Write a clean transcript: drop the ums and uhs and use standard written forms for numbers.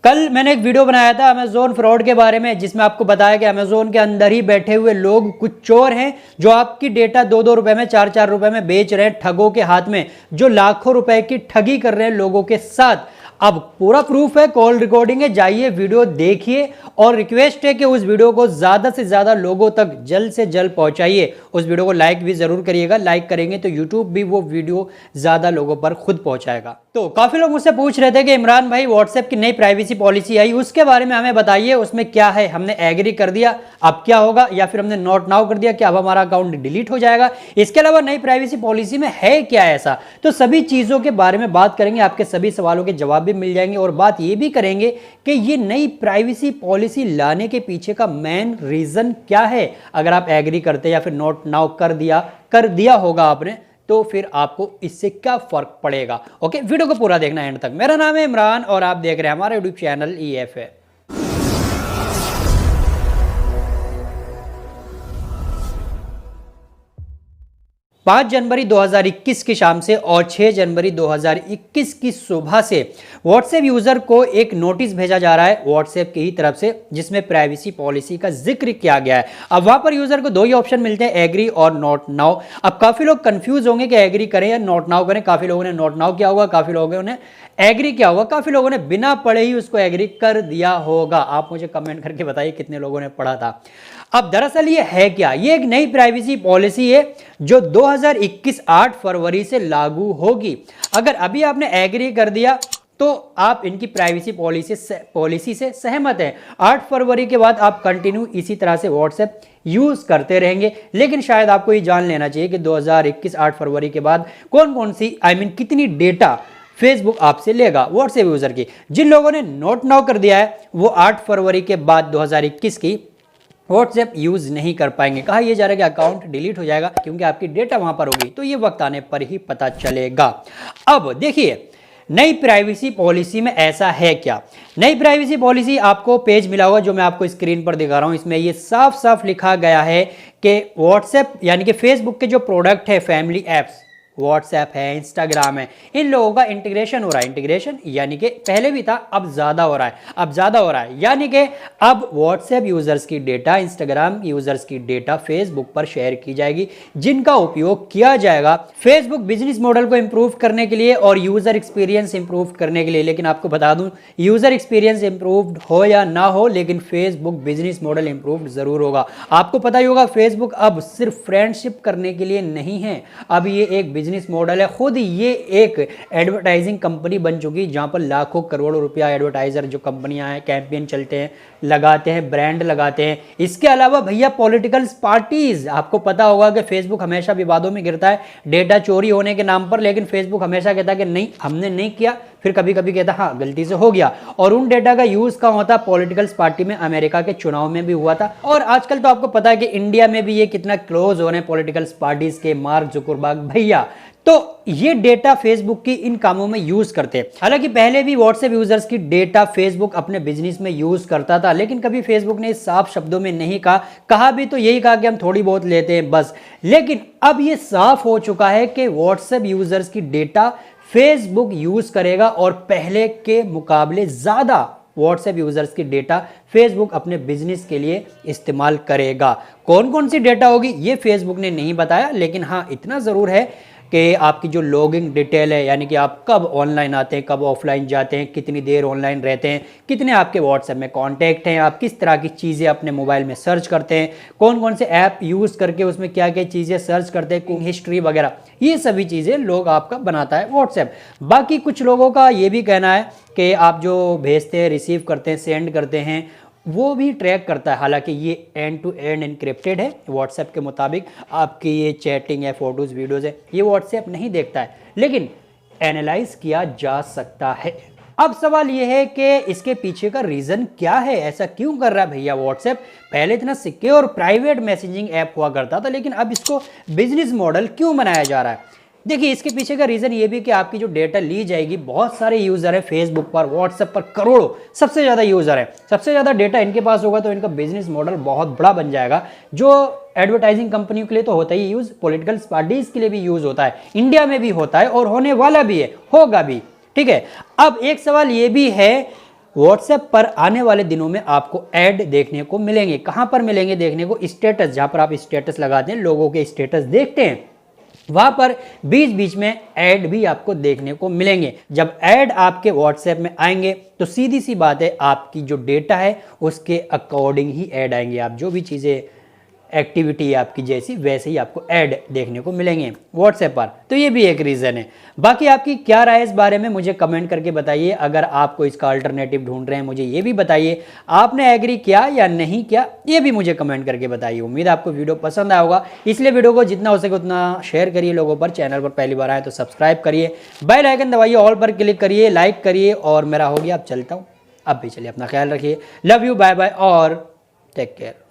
कल मैंने एक वीडियो बनाया था अमेजोन फ्रॉड के बारे में, जिसमें आपको बताया कि अमेजोन के अंदर ही बैठे हुए लोग कुछ चोर हैं जो आपकी डेटा 2-2 रुपए में 4-4 रुपए में बेच रहे हैं ठगों के हाथ में, जो लाखों रुपए की ठगी कर रहे हैं लोगों के साथ। अब पूरा प्रूफ है, कॉल रिकॉर्डिंग है, जाइए वीडियो देखिए और रिक्वेस्ट है कि उस वीडियो को ज्यादा से ज्यादा लोगों तक जल्द से जल्द पहुंचाइए। उस वीडियो को लाइक भी जरूर करिएगा, लाइक करेंगे तो यूट्यूब भी वो वीडियो ज्यादा लोगों पर खुद पहुंचाएगा। तो काफी लोग मुझसे पूछ रहे थे कि इमरान भाई व्हाट्सएप की नई प्राइवेसी पॉलिसी आई, उसके बारे में हमें बताइए, उसमें क्या है। हमने एग्री कर दिया, अब क्या होगा, या फिर हमने नॉट नाउ कर दिया कि अब हमारा अकाउंट डिलीट हो जाएगा। इसके अलावा नई प्राइवेसी पॉलिसी में है क्या ऐसा, तो सभी चीजों के बारे में बात करेंगे, आपके सभी सवालों के जवाब भी मिल जाएंगे और बात ये भी करेंगे कि ये नई प्राइवेसी पॉलिसी लाने के पीछे का मेन रीजन क्या है। अगर आप एग्री करते या फिर नॉट नाउ कर दिया होगा आपने, तो फिर आपको इससे क्या फर्क पड़ेगा। ओके, वीडियो को पूरा देखना एंड तक। मेरा नाम है इमरान और आप देख रहे हैं हमारा यूट्यूब चैनल EF है। 5 जनवरी 2021 की शाम से और 6 जनवरी 2021 की सुबह से व्हाट्सएप यूजर को एक नोटिस भेजा जा रहा है व्हाट्सएप की ही तरफ से, जिसमें प्राइवेसी पॉलिसी का जिक्र किया गया है। अब वहां पर यूजर को दो ही ऑप्शन मिलते हैं, एग्री और नॉट नाउ। अब काफी लोग कंफ्यूज होंगे कि एग्री करें या नॉट नाउ करें। काफी लोगों ने नॉट नाउ किया होगा, काफी लोगों ने एग्री किया होगा, काफी लोगों ने बिना पढ़े ही उसको एग्री कर दिया होगा। आप मुझे कमेंट करके बताइए कितने लोगों ने पढ़ा था। अब दरअसल ये है क्या, ये एक नई प्राइवेसी पॉलिसी है जो 2021 8 फरवरी से लागू होगी। अगर अभी आपने एग्री कर दिया तो आप इनकी प्राइवेसी पॉलिसी से सहमत हैं। 8 फरवरी के बाद आप कंटिन्यू इसी तरह से व्हाट्सएप यूज करते रहेंगे। लेकिन शायद आपको ये जान लेना चाहिए कि 2021 8 फरवरी के बाद कौन कौन सी कितनी डेटा फेसबुक आपसे लेगा व्हाट्सएप यूजर की। जिन लोगों ने नोट नाउ कर दिया है वो 8 फरवरी के बाद 2021 की व्हाट्सएप यूज नहीं कर पाएंगे। कहा यह जा रहा है कि अकाउंट डिलीट हो जाएगा क्योंकि आपकी डेटा वहां पर होगी, तो ये वक्त आने पर ही पता चलेगा। अब देखिए नई प्राइवेसी पॉलिसी में ऐसा है क्या। नई प्राइवेसी पॉलिसी आपको पेज मिला होगा जो मैं आपको स्क्रीन पर दिखा रहा हूं। इसमें ये साफ साफ लिखा गया है कि व्हाट्सएप यानी कि फेसबुक के जो प्रोडक्ट है, फैमिली एप्स, व्हाट्सएप है, इंस्टाग्राम है, इन लोगों का इंटीग्रेशन हो रहा है। इंटीग्रेशन यानी कि पहले भी था, अब ज्यादा हो रहा है, यानी कि अब व्हाट्सएप यूजर्स की डेटा, इंस्टाग्राम यूजर्स की डेटा फेसबुक पर शेयर की जाएगी, जिनका उपयोग किया जाएगा फेसबुक बिजनेस मॉडल को इंप्रूव करने के लिए और यूजर एक्सपीरियंस इंप्रूव करने के लिए। लेकिन आपको बता दूं, यूजर एक्सपीरियंस इंप्रूव हो या ना हो, लेकिन फेसबुक बिजनेस मॉडल इंप्रूव जरूर होगा। आपको पता ही होगा फेसबुक अब सिर्फ फ्रेंडशिप करने के लिए नहीं है, अब ये एक बिजनेस मॉडल है। खुद ये एक एडवर्टाइजिंग कंपनी बन चुकी, जहां पर लाखों करोड़ों रुपया एडवर्टाइजर जो कंपनियां हैं, कैंपेन चलते हैं, लगाते हैं, ब्रांड लगाते हैं। इसके अलावा भैया पॉलिटिकल पार्टीज, आपको पता होगा कि फेसबुक हमेशा विवादों में गिरता है डेटा चोरी होने के नाम पर, लेकिन फेसबुक हमेशा कहता है कि नहीं हमने नहीं किया, फिर कभी कभी कहता हाँ गलती से हो गया। और उन डेटा का यूज कहाँ होता है, पॉलिटिकल पार्टी में, अमेरिका के चुनाव में भी हुआ था। और आजकल तो आपको पता है कि इंडिया में भी ये कितना क्लोज हो रहे हैं पॉलिटिकल पार्टीज के, मार्क जुकरबर्ग भैया। तो ये डेटा फेसबुक की इन कामों में यूज करते हैं। हालांकि पहले भी व्हाट्सएप यूजर्स की डेटा फेसबुक अपने बिजनेस में यूज करता था, लेकिन कभी फेसबुक ने साफ शब्दों में नहीं कहा भी तो यही कहा कि हम थोड़ी बहुत लेते हैं बस। लेकिन अब ये साफ हो चुका है कि व्हाट्सएप यूजर्स की डेटा फेसबुक यूज करेगा और पहले के मुकाबले ज्यादा व्हाट्सएप यूजर्स की डेटा फेसबुक अपने बिजनेस के लिए इस्तेमाल करेगा। कौन कौन सी डेटा होगी ये फेसबुक ने नहीं बताया, लेकिन हाँ इतना जरूर है कि आपकी जो लॉगिंग डिटेल है, यानी कि आप कब ऑनलाइन आते हैं, कब ऑफलाइन जाते हैं, कितनी देर ऑनलाइन रहते हैं, कितने आपके व्हाट्सएप में कॉन्टैक्ट हैं, आप किस तरह की चीज़ें अपने मोबाइल में सर्च करते हैं, कौन कौन से ऐप यूज़ करके उसमें क्या क्या चीज़ें सर्च करते हैं, हिस्ट्री वगैरह, ये सभी चीज़ें लोग आपका बनाता है व्हाट्सएप। बाकी कुछ लोगों का ये भी कहना है कि आप जो भेजते हैं, रिसीव करते हैं, सेंड करते हैं, वो भी ट्रैक करता है। हालांकि ये एंड टू एंड इनक्रिप्टेड है व्हाट्सएप के मुताबिक, आपकी ये चैटिंग है, फोटोज़, वीडियोज़ है, ये व्हाट्सएप नहीं देखता है, लेकिन एनालाइज किया जा सकता है। अब सवाल ये है कि इसके पीछे का रीज़न क्या है, ऐसा क्यों कर रहा है भैया व्हाट्सएप। पहले इतना सिक्योर प्राइवेट मैसेजिंग ऐप हुआ करता था, लेकिन अब इसको बिजनेस मॉडल क्यों बनाया जा रहा है। देखिए इसके पीछे का रीजन ये भी कि आपकी जो डेटा ली जाएगी, बहुत सारे यूजर है फेसबुक पर, व्हाट्सएप पर करोड़ों, सबसे ज्यादा यूजर है, सबसे ज्यादा डेटा इनके पास होगा, तो इनका बिजनेस मॉडल बहुत बड़ा बन जाएगा, जो एडवर्टाइजिंग कंपनियों के लिए तो होता ही यूज, पॉलिटिकल पार्टीज के लिए भी यूज होता है, इंडिया में भी होता है और होने वाला भी है, होगा भी। ठीक है, अब एक सवाल ये भी है व्हाट्सएप पर आने वाले दिनों में आपको ऐड देखने को मिलेंगे। कहां पर मिलेंगे देखने को? स्टेटस, जहां पर आप स्टेटस लगाते हैं, लोगों के स्टेटस देखते हैं, वहां पर बीच बीच में ऐड भी आपको देखने को मिलेंगे। जब ऐड आपके व्हाट्सएप में आएंगे तो सीधी सी बात है, आपकी जो डेटा है उसके अकॉर्डिंग ही ऐड आएंगे। आप जो भी चीज़ें एक्टिविटी है आपकी जैसी, वैसे ही आपको ऐड देखने को मिलेंगे व्हाट्सएप पर। तो ये भी एक रीज़न है। बाकी आपकी क्या राय है इस बारे में मुझे कमेंट करके बताइए। अगर आपको इसका अल्टरनेटिव ढूंढ रहे हैं, मुझे ये भी बताइए आपने एग्री किया या नहीं किया, ये भी मुझे कमेंट करके बताइए। उम्मीद है आपको वीडियो पसंद आया होगा, इसलिए वीडियो को जितना हो सके उतना शेयर करिए लोगों पर। चैनल पर पहली बार आए तो सब्सक्राइब करिए, बेल आइकन दबाइए, ऑल पर क्लिक करिए, लाइक करिए। और मेरा हो गया, अब चलता हूँ। अब भी चलिए, अपना ख्याल रखिए। लव यू, बाय बाय और टेक केयर।